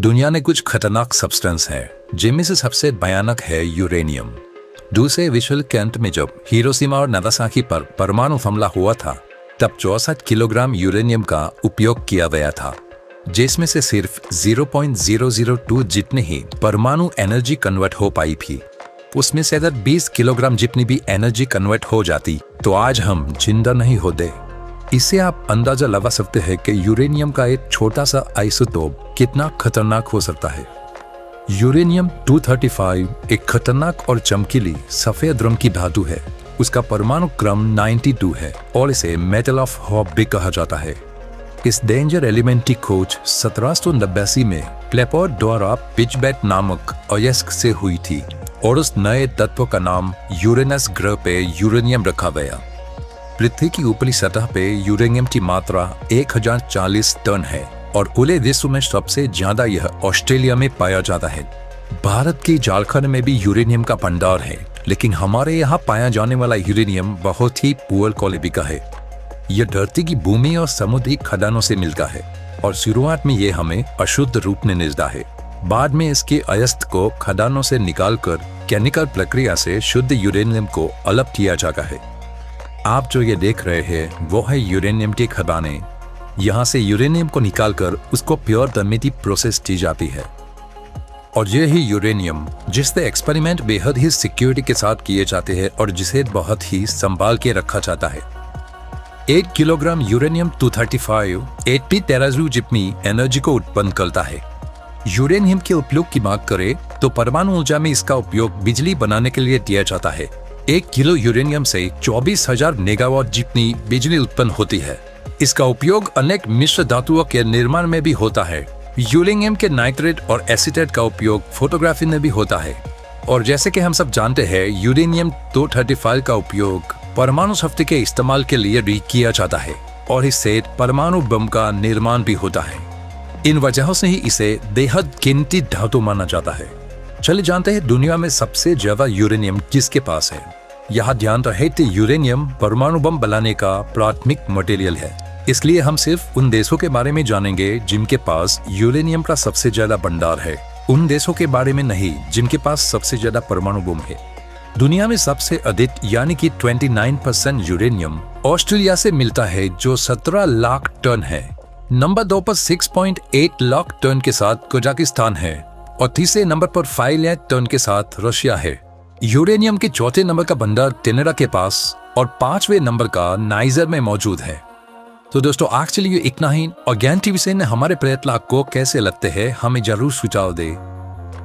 दुनिया में कुछ खतरनाक सब्सटेंस है जिनमें से सबसे भयानक है यूरेनियम। दूसरे विश्व युद्ध के अंत में जब हिरोशिमा और नागासाकी पर परमाणु हमला हुआ था तब 64 किलोग्राम यूरेनियम का उपयोग किया गया था, जिसमें से सिर्फ 0.002 जितने ही परमाणु एनर्जी कन्वर्ट हो पाई थी। उसमें से अगर 20 किलोग्राम जितनी भी एनर्जी कन्वर्ट हो जाती तो आज हम जिंदा नहीं होते। इससे आप अंदाजा लगा सकते हैं कि यूरेनियम का एक छोटा सा आइसोटोप कितना खतरनाक हो सकता है। यूरेनियम 235 एक खतरनाक और चमकीली सफेद रंग की धातु है। उसका परमाणु क्रम 92 है और इसे मेटल ऑफ होप भी कहा जाता है। इस डेंजर एलिमेंट की खोज 1789 में प्लेपोर्ट द्वारा पिचबेट नामक अयस्क से हुई थी और उस नए तत्व का नाम यूरेनस ग्रह पे यूरेनियम रखा गया। पृथ्वी की ऊपरी सतह पे यूरेनियम की मात्रा 1040 टन है और पूरे विश्व में सबसे ज्यादा यह ऑस्ट्रेलिया में पाया जाता है। भारत के झारखंड में भी यूरेनियम का भंडार है, लेकिन हमारे यहाँ पाया जाने वाला यूरेनियम बहुत ही पुअर क्वालिटी का है। यह धरती की भूमि और समुद्री खदानों से मिलता है और शुरुआत में यह हमें अशुद्ध रूप में मिलता है। बाद में इसके अयस्क को खदानों से निकालकर केमिकल प्रक्रिया से शुद्ध यूरेनियम को अलग किया जाता है। आप जो ये देख रहे हैं वो है यूरेनियम की खदानें। यहाँ से यूरेनियम को निकालकर उसको प्योर करने की प्रोसेस की जाती है और ये ही यूरेनियम जिससे एक्सपेरिमेंट बेहद ही सिक्योरिटी के साथ किए जाते हैं और जिसे बहुत ही संभाल के रखा जाता है। 1 किलोग्राम यूरेनियम 235 80 टेराजूल जितनी एनर्जी को उत्पन्न करता है। यूरेनियम के उपयोग की बात करें तो परमाणु ऊर्जा में इसका उपयोग बिजली बनाने के लिए किया जाता है। 1 किलो यूरेनियम से 24,000 मेगावाट जितनी बिजली उत्पन्न होती है। इसका उपयोग अनेक मिश्र धातुओं के निर्माण में भी होता है। यूरेनियम के नाइट्रेट और एसीटेट का उपयोग फोटोग्राफी में भी होता है। और जैसे कि हम सब जानते हैं, यूरेनियम 235 का उपयोग परमाणु शक्ति के इस्तेमाल के लिए भी किया जाता है और इससे परमाणु बम का निर्माण भी होता है। इन वजहों से ही इसे बेहद कीमती धातु माना जाता है। चलिए जानते हैं दुनिया में सबसे ज्यादा यूरेनियम किसके पास है। यहाँ ध्यान रहे कि यूरेनियम परमाणु बम बनाने का प्राथमिक मटेरियल है, इसलिए हम सिर्फ उन देशों के बारे में जानेंगे जिनके पास यूरेनियम का सबसे ज्यादा भंडार है, उन देशों के बारे में नहीं जिनके पास सबसे ज्यादा परमाणु बम है। दुनिया में सबसे अधिक यानी कि 29% यूरेनियम ऑस्ट्रेलिया से मिलता है जो 17 लाख टन है। नंबर 2 पर 6.8 लाख टन के साथ कजाकिस्तान है और तीसरे नंबर पर 5 लाख टन के साथ रशिया है। यूरेनियम के चौथे नंबर का भंडार कनाडा के पास और 5वें नंबर का नाइजर में मौजूद है। तो दोस्तों आज के लिए इतना ही और ज्ञान टीवी से हमारे प्रयत्न आपको कैसे लगते हैं हमें जरूर सुझाव दे।